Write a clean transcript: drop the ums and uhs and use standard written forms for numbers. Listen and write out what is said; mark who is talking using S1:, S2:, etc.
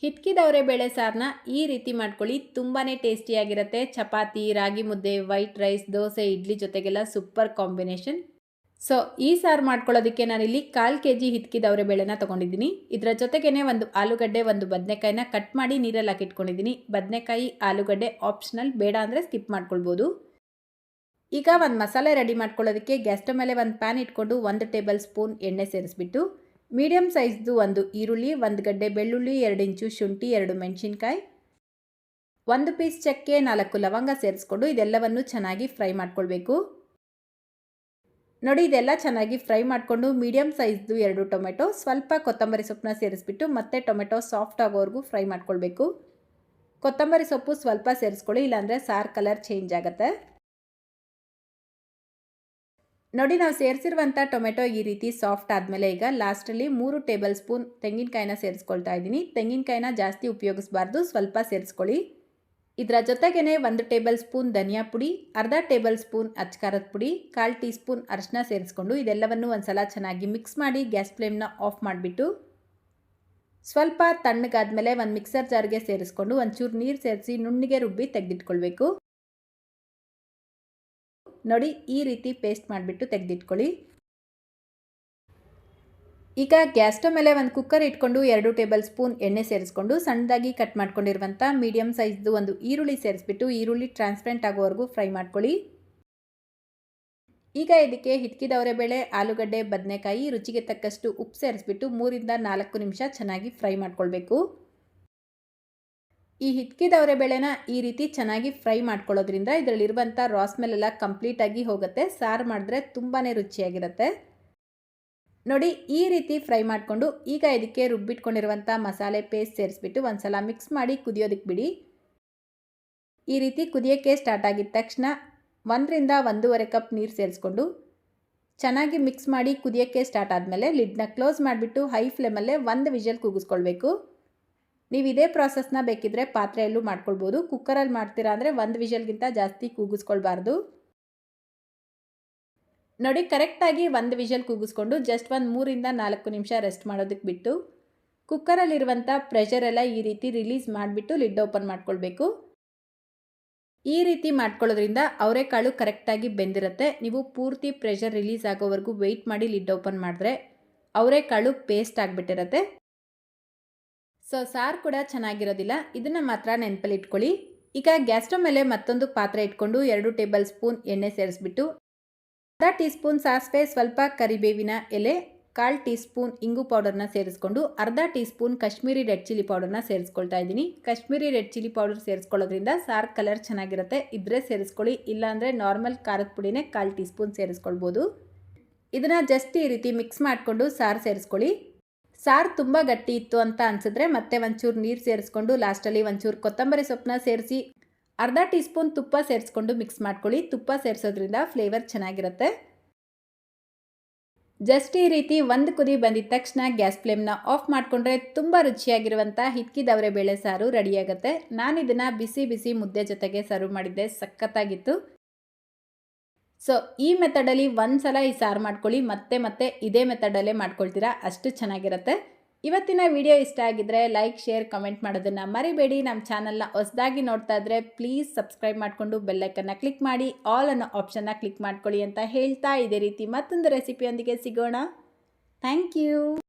S1: ಹಿತ್ಕಿದವರೆ ಬೇಳೆ ಸಾರನ್ನ ಈ ರೀತಿ ಮಾಡ್ಕೊಳ್ಳಿ, ತುಂಬಾ ಟೇಸ್ಟಿಯಾಗಿರುತ್ತೆ. ಚಪಾತಿ, ರಾಗಿ ಮುದ್ದೆ, ವೈಟ್ ರೈಸ್, ದೋಸೆ, ಇಡ್ಲಿ ಜೊತೆಗೆಲ್ಲ ಸೂಪರ್ ಕಾಂಬಿನೇಷನ್. ಸೊ ಈ ಸಾರು ಮಾಡ್ಕೊಳ್ಳೋದಕ್ಕೆ ನಾನಿಲ್ಲಿ 1/4 kg ಹಿತ್ಕಿದವರೆ ಬೇಳೆನ ತೊಗೊಂಡಿದ್ದೀನಿ. ಇದರ ಜೊತೆಗೇ ಒಂದು ಆಲೂಗಡ್ಡೆ, ಒಂದು ಬದನೆಕಾಯಿನ ಕಟ್ ಮಾಡಿ ನೀರಲ್ಲಿ ಹಾಕಿಟ್ಕೊಂಡಿದ್ದೀನಿ. ಬದನೆಕಾಯಿ, ಆಲೂಗಡ್ಡೆ ಆಪ್ಷನಲ್, ಬೇಡ ಅಂದರೆ ಸ್ಕಿಪ್ ಮಾಡ್ಕೊಳ್ಬೋದು. ಈಗ ಒಂದು ಮಸಾಲೆ ರೆಡಿ ಮಾಡ್ಕೊಳ್ಳೋದಕ್ಕೆ ಗ್ಯಾಸ್ ಸ್ಟವ್ ಮೇಲೆ ಒಂದು ಪ್ಯಾನ್ ಇಟ್ಕೊಂಡು 1 ಟೇಬಲ್ ಸ್ಪೂನ್ ಎಣ್ಣೆ ಸೇರಿಸ್ಬಿಟ್ಟು ಮೀಡಿಯಂ ಸೈಜ್ದು ಒಂದು ಈರುಳ್ಳಿ, 1 ಗಡ್ಡೆ ಬೆಳ್ಳುಳ್ಳಿ, 2 ಇಂಚು ಶುಂಠಿ, 2 ಮೆಣಸಿನ್ಕಾಯಿ, 1 ಪೀಸ್ ಚಕ್ಕೆ, 4 ಲವಂಗ ಸೇರಿಸ್ಕೊಂಡು ಇದೆಲ್ಲವನ್ನು ಚೆನ್ನಾಗಿ ಫ್ರೈ ಮಾಡ್ಕೊಳ್ಬೇಕು. ನೋಡಿ, ಇದೆಲ್ಲ ಚೆನ್ನಾಗಿ ಫ್ರೈ ಮಾಡಿಕೊಂಡು ಮೀಡಿಯಂ ಸೈಜ್ದು 2 ಟೊಮೆಟೊ, ಸ್ವಲ್ಪ ಕೊತ್ತಂಬರಿ ಸೊಪ್ಪನ್ನ ಸೇರಿಸ್ಬಿಟ್ಟು ಮತ್ತೆ ಟೊಮೆಟೊ ಸಾಫ್ಟ್ ಆಗೋವರೆಗೂ ಫ್ರೈ ಮಾಡ್ಕೊಳ್ಬೇಕು. ಕೊತ್ತಂಬರಿ ಸೊಪ್ಪು ಸ್ವಲ್ಪ ಸೇರಿಸ್ಕೊಳ್ಳಿ, ಇಲ್ಲಾಂದರೆ ಸಾರು ಕಲರ್ ಚೇಂಜ್ ಆಗುತ್ತೆ. ನೋಡಿ, ನಾವು ಸೇರಿಸಿರುವಂಥ ಟೊಮೆಟೊ ಈ ರೀತಿ ಸಾಫ್ಟ್ ಆದಮೇಲೆ ಈಗ ಲಾಸ್ಟಲ್ಲಿ 3 ಟೇಬಲ್ ಸ್ಪೂನ್ ತೆಂಗಿನಕಾಯಿನ ಸೇರಿಸ್ಕೊಳ್ತಾ ಇದ್ದೀನಿ. ತೆಂಗಿನಕಾಯಿನ ಜಾಸ್ತಿ ಉಪಯೋಗಿಸಬಾರ್ದು, ಸ್ವಲ್ಪ ಸೇರಿಸ್ಕೊಳ್ಳಿ. ಇದರ ಜೊತೆಗೇ 1 ಟೇಬಲ್ ಸ್ಪೂನ್ ಧನಿಯಾ ಪುಡಿ, ಅರ್ಧ ಟೇಬಲ್ ಸ್ಪೂನ್ ಅಚ್ಕಾರದ ಪುಡಿ, 1/4 ಟೀ ಸ್ಪೂನ್ ಅರಿಶಿನ ಸೇರಿಸ್ಕೊಂಡು ಇದೆಲ್ಲವನ್ನು ಒಂದ್ಸಲ ಚೆನ್ನಾಗಿ ಮಿಕ್ಸ್ ಮಾಡಿ ಗ್ಯಾಸ್ ಫ್ಲೇಮ್ನ ಆಫ್ ಮಾಡಿಬಿಟ್ಟು ಸ್ವಲ್ಪ ತಣ್ಣಗಾದ್ಮೇಲೆ ಒಂದು ಮಿಕ್ಸರ್ ಜಾರ್ಗೆ ಸೇರಿಸ್ಕೊಂಡು ಒಂಚೂರು ನೀರು ಸೇರಿಸಿ ನುಣ್ಣಗೆ ರುಬ್ಬಿ ತೆಗೆದಿಟ್ಕೊಳ್ಬೇಕು. ನೋಡಿ, ಈ ರೀತಿ ಪೇಸ್ಟ್ ಮಾಡಿಬಿಟ್ಟು ತೆಗೆದಿಟ್ಕೊಳ್ಳಿ. ಈಗ ಗ್ಯಾಸ್ ಸ್ಟವ್ ಮೇಲೆ ಒಂದು ಕುಕ್ಕರ್ ಇಟ್ಕೊಂಡು 2 ಟೇಬಲ್ ಸ್ಪೂನ್ ಎಣ್ಣೆ ಸೇರಿಸ್ಕೊಂಡು ಸಣ್ಣದಾಗಿ ಕಟ್ ಮಾಡ್ಕೊಂಡಿರುವಂಥ ಮೀಡಿಯಂ ಸೈಜ್ದು ಒಂದು ಈರುಳ್ಳಿ ಸೇರಿಸ್ಬಿಟ್ಟು ಈರುಳ್ಳಿ ಟ್ರಾನ್ಸ್ಪರೆಂಟ್ ಆಗೋವರೆಗೂ ಫ್ರೈ ಮಾಡ್ಕೊಳ್ಳಿ. ಈಗ ಇದಕ್ಕೆ ಹಿತ್ಕಿದವರೆ ಬೇಳೆ, ಆಲೂಗಡ್ಡೆ, ಬದನೆಕಾಯಿ, ರುಚಿಗೆ ತಕ್ಕಷ್ಟು ಉಪ್ಪು ಸೇರಿಸ್ಬಿಟ್ಟು 3 ರಿಂದ 4 ನಿಮಿಷ ಚೆನ್ನಾಗಿ ಫ್ರೈ ಮಾಡ್ಕೊಳ್ಬೇಕು. ಈ ಹಿತ್ಕಿದವರೆ ಬೇಳೆನ ಈ ರೀತಿ ಚೆನ್ನಾಗಿ ಫ್ರೈ ಮಾಡ್ಕೊಳ್ಳೋದ್ರಿಂದ ಇದರಲ್ಲಿರುವಂಥ ರಾ ಸ್ಮೆಲ್ ಎಲ್ಲ ಕಂಪ್ಲೀಟಾಗಿ ಹೋಗುತ್ತೆ. ಸಾರು ಮಾಡಿದ್ರೆ ತುಂಬಾ ರುಚಿಯಾಗಿರುತ್ತೆ. ನೋಡಿ, ಈ ರೀತಿ ಫ್ರೈ ಮಾಡಿಕೊಂಡು ಈಗ ಇದಕ್ಕೆ ರುಬ್ಬಿಟ್ಕೊಂಡಿರುವಂಥ ಮಸಾಲೆ ಪೇಸ್ಟ್ ಸೇರಿಸ್ಬಿಟ್ಟು ಒಂದ್ಸಲ ಮಿಕ್ಸ್ ಮಾಡಿ ಕುದಿಯೋದಕ್ಕೆ ಬಿಡಿ. ಈ ರೀತಿ ಕುದಿಯೋಕ್ಕೆ ಸ್ಟಾರ್ಟ್ ಆಗಿದ ತಕ್ಷಣ 1 ರಿಂದ 1.5 ಕಪ್ ನೀರು ಸೇರಿಸ್ಕೊಂಡು ಚೆನ್ನಾಗಿ ಮಿಕ್ಸ್ ಮಾಡಿ ಕುದಿಯೋಕ್ಕೆ ಸ್ಟಾರ್ಟ್ ಆದಮೇಲೆ ಲಿಡ್ನ ಕ್ಲೋಸ್ ಮಾಡಿಬಿಟ್ಟು ಹೈ ಫ್ಲೇಮಲ್ಲೇ 1 ವಿಷಲ್ ಕೂಗಿಸ್ಕೊಳ್ಬೇಕು. ನೀವು ಇದೇ ಪ್ರಾಸೆಸ್ನ ಬೇಕಿದ್ರೆ ಪಾತ್ರೆಯಲ್ಲೂ ಮಾಡ್ಕೊಳ್ಬೋದು. ಕುಕ್ಕರಲ್ಲಿ ಮಾಡ್ತೀರಾ ಅಂದರೆ 1 ವಿಷಲ್ಗಿಂತ ಜಾಸ್ತಿ ಕೂಗಿಸ್ಕೊಳ್ಬಾರ್ದು. ನೋಡಿ, ಕರೆಕ್ಟಾಗಿ 1 ವಿಷಲ್ ಕೂಗಿಸ್ಕೊಂಡು ಜಸ್ಟ್ ಒಂದು 3 ರಿಂದ 4 ನಿಮಿಷ ರೆಸ್ಟ್ ಮಾಡೋದಕ್ಕೆ ಬಿಟ್ಟು ಕುಕ್ಕರಲ್ಲಿರುವಂಥ ಪ್ರೆಷರ್ ಎಲ್ಲ ಈ ರೀತಿ ರಿಲೀಸ್ ಮಾಡಿಬಿಟ್ಟು ಲಿಡ್ ಓಪನ್ ಮಾಡ್ಕೊಳ್ಬೇಕು. ಈ ರೀತಿ ಮಾಡ್ಕೊಳ್ಳೋದ್ರಿಂದ ಅವರೆಕಾಳು ಕರೆಕ್ಟಾಗಿ ಬೆಂದಿರುತ್ತೆ. ನೀವು ಪೂರ್ತಿ ಪ್ರೆಷರ್ ರಿಲೀಸ್ ಆಗೋವರೆಗೂ ವೆಯ್ಟ್ ಮಾಡಿ ಲಿಡ್ ಓಪನ್ ಮಾಡಿದ್ರೆ ಅವರೆಕಾಳು ಪೇಸ್ಟ್ ಆಗಿಬಿಟ್ಟಿರುತ್ತೆ. ಸೊ ಸಾರು ಕೂಡ ಚೆನ್ನಾಗಿರೋದಿಲ್ಲ. ಇದನ್ನು ಮಾತ್ರ ನೆನಪಲ್ಲಿ ಇಟ್ಕೊಳ್ಳಿ. ಈಗ ಗ್ಯಾಸ್ ಸ್ಟವ್ ಮೇಲೆ ಮತ್ತೊಂದು ಪಾತ್ರೆ ಇಟ್ಕೊಂಡು 2 ಟೇಬಲ್ ಸ್ಪೂನ್ ಎಣ್ಣೆ ಸೇರಿಸ್ಬಿಟ್ಟು ಅರ್ಧ ಟೀ ಸ್ಪೂನ್ ಸಾಸಿವೆ, ಸ್ವಲ್ಪ ಕರಿಬೇವಿನ ಎಲೆ, 1/4 ಟೀ ಸ್ಪೂನ್ ಇಂಗು ಪೌಡರ್ನ ಸೇರಿಸ್ಕೊಂಡು ಅರ್ಧ teaspoon Kashmiri red chilli ಪೌಡರ್ನ ಸೇರಿಸ್ಕೊಳ್ತಾ ಇದ್ದೀನಿ. ಕಾಶ್ಮೀರಿ ರೆಡ್ ಚಿಲ್ಲಿ ಪೌಡರ್ ಸೇರಿಸ್ಕೊಳ್ಳೋದ್ರಿಂದ ಸಾರು ಕಲರ್ ಚೆನ್ನಾಗಿರುತ್ತೆ. ಇದ್ರೆ ಸೇರಿಸ್ಕೊಳ್ಳಿ, ಇಲ್ಲಾಂದರೆ ನಾರ್ಮಲ್ ಖಾರದ ಪುಡಿನೇ 1/4 ಟೀ ಸ್ಪೂನ್ ಸೇರಿಸ್ಕೊಳ್ಬೋದು. ಇದನ್ನು ಜಸ್ಟ್ ಈ ರೀತಿ ಮಿಕ್ಸ್ ಮಾಡಿಕೊಂಡು ಸಾರು ಸೇರಿಸ್ಕೊಳ್ಳಿ. ಸಾರು ತುಂಬ ಗಟ್ಟಿ ಇತ್ತು ಅಂತ ಅನಿಸಿದ್ರೆ ಮತ್ತೆ ಒಂಚೂರು ನೀರು ಸೇರಿಸ್ಕೊಂಡು ಲಾಸ್ಟಲ್ಲಿ ಒಂಚೂರು ಕೊತ್ತಂಬರಿ ಸೊಪ್ಪನ್ನ ಸೇರಿಸಿ ಅರ್ಧ ಟೀ ಸ್ಪೂನ್ ತುಪ್ಪ ಸೇರಿಸ್ಕೊಂಡು ಮಿಕ್ಸ್ ಮಾಡ್ಕೊಳ್ಳಿ. ತುಪ್ಪ ಸೇರಿಸೋದ್ರಿಂದ ಫ್ಲೇವರ್ ಚೆನ್ನಾಗಿರುತ್ತೆ. ಜಸ್ಟ್ ಈ ರೀತಿ 1 ಕುದಿ ಬಂದಿದ ತಕ್ಷಣ ಗ್ಯಾಸ್ ಫ್ಲೇಮ್ನ ಆಫ್ ಮಾಡಿಕೊಂಡ್ರೆ ತುಂಬ ರುಚಿಯಾಗಿರುವಂಥ ಹಿತ್ಕಿದವರೆ ಬೇಳೆ ಸಾರು ರೆಡಿಯಾಗುತ್ತೆ. ನಾನು ಇದನ್ನು ಬಿಸಿ ಬಿಸಿ ಮುದ್ದೆ ಜೊತೆಗೆ ಸರ್ವ್ ಮಾಡಿದ್ದೆ, ಸಖತ್ತಾಗಿತ್ತು. ಸೊ ಈ ಮೆಥಡಲ್ಲಿ ಒಂದು ಸಲ ಈ ಸಾರು ಮಾಡ್ಕೊಳ್ಳಿ, ಮತ್ತೆ ಇದೇ ಮೆಥಡಲ್ಲೇ ಮಾಡ್ಕೊಳ್ತೀರಾ, ಅಷ್ಟು ಚೆನ್ನಾಗಿರುತ್ತೆ. ಇವತ್ತಿನ ವಿಡಿಯೋ ಇಷ್ಟ ಆಗಿದ್ರೆ ಲೈಕ್, ಶೇರ್, ಕಮೆಂಟ್ ಮಾಡೋದನ್ನು ಮರಿಬೇಡಿ. ನಮ್ಮ ಚಾನಲ್ನ ಹೊಸದಾಗಿ ನೋಡ್ತಾ ಇದ್ದರೆ ಪ್ಲೀಸ್ ಸಬ್ಸ್ಕ್ರೈಬ್ ಮಾಡಿಕೊಂಡು ಬೆಲ್ಲೈಕನ್ನ ಕ್ಲಿಕ್ ಮಾಡಿ ಆಲ್ ಅನ್ನೋ ಆಪ್ಷನ್ನ ಕ್ಲಿಕ್ ಮಾಡ್ಕೊಳ್ಳಿ ಅಂತ ಹೇಳ್ತಾ ಇದೇ ರೀತಿ ಮತ್ತೊಂದು ರೆಸಿಪಿಯೊಂದಿಗೆ ಸಿಗೋಣ. Thank you.